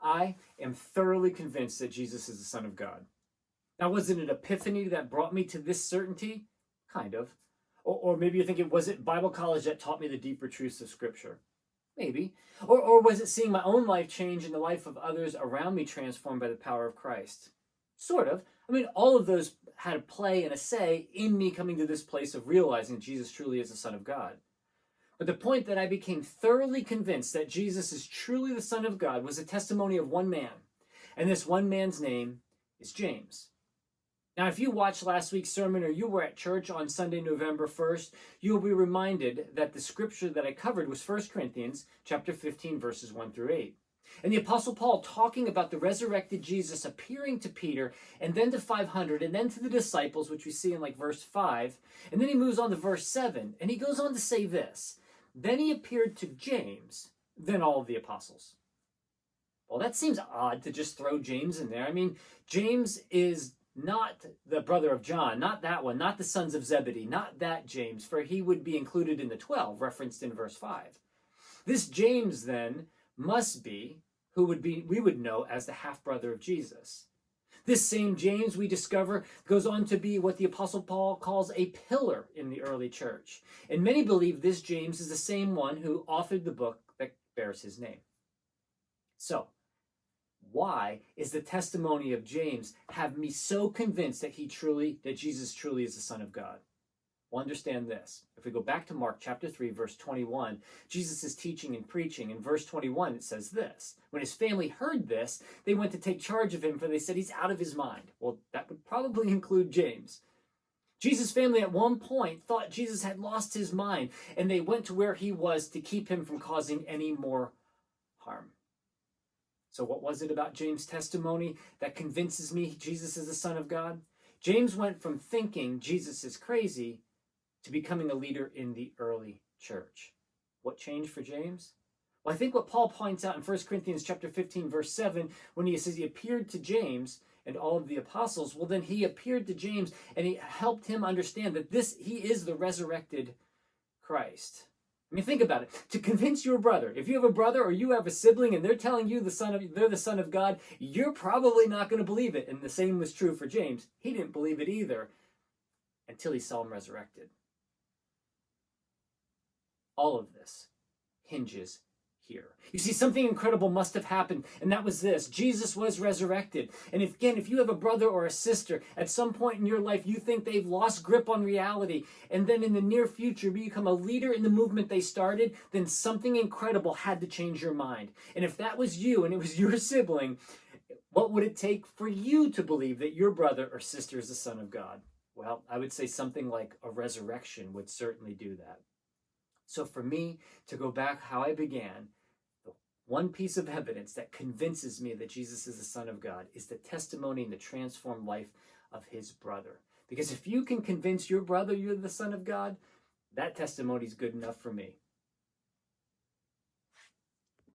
I am thoroughly convinced that Jesus is the Son of God. Now, was it an epiphany that brought me to this certainty? Kind of. Or maybe you're thinking, was it Bible college that taught me the deeper truths of Scripture? Maybe. Or was it seeing my own life change and the life of others around me transformed by the power of Christ? Sort of. I mean, all of those had a play and a say in me coming to this place of realizing Jesus truly is the Son of God. But the point that I became thoroughly convinced that Jesus is truly the Son of God was a testimony of one man. And this one man's name is James. Now, if you watched last week's sermon or you were at church on Sunday, November 1st, you will be reminded that the scripture that I covered was 1 Corinthians chapter 15, verses 1 through 8. And the Apostle Paul talking about the resurrected Jesus appearing to Peter and then to 500 and then to the disciples, which we see in like verse 5. And then he moves on to verse 7 and he goes on to say this. Then he appeared to James, then all of the apostles. Well, that seems odd to just throw James in there. I mean, James is not the brother of John, not that one, not the sons of Zebedee, not that James, for he would be included in the 12, referenced in verse 5. This James, then, must be who we would know as the half-brother of Jesus. This same James, we discover, goes on to be what the Apostle Paul calls a pillar in the early church. And many believe this James is the same one who authored the book that bears his name. So, why is the testimony of James have me so convinced that Jesus truly is the Son of God? Well, understand this. If we go back to Mark chapter 3, verse 21, Jesus is teaching and preaching. In verse 21, it says this. When his family heard this, they went to take charge of him, for they said he's out of his mind. Well, that would probably include James. Jesus' family at one point thought Jesus had lost his mind, and they went to where he was to keep him from causing any more harm. So what was it about James' testimony that convinces me Jesus is the Son of God? James went from thinking Jesus is crazy to becoming a leader in the early church. What changed for James? Well, I think what Paul points out in 1 Corinthians chapter 15, verse 7, when he says he appeared to James and all of the apostles, well, then he appeared to James and he helped him understand that he is the resurrected Christ. I mean, think about it. To convince your brother, if you have a brother or you have a sibling and they're telling you they're the Son of God, you're probably not going to believe it. And the same was true for James. He didn't believe it either until he saw him resurrected. All of this hinges here. You see, something incredible must have happened, and that was this. Jesus was resurrected. And if you have a brother or a sister, at some point in your life, you think they've lost grip on reality, and then in the near future, you become a leader in the movement they started, then something incredible had to change your mind. And if that was you, and it was your sibling, what would it take for you to believe that your brother or sister is the Son of God? Well, I would say something like a resurrection would certainly do that. So for me, to go back how I began, the one piece of evidence that convinces me that Jesus is the Son of God is the testimony and the transformed life of his brother. Because if you can convince your brother you're the Son of God, that testimony is good enough for me.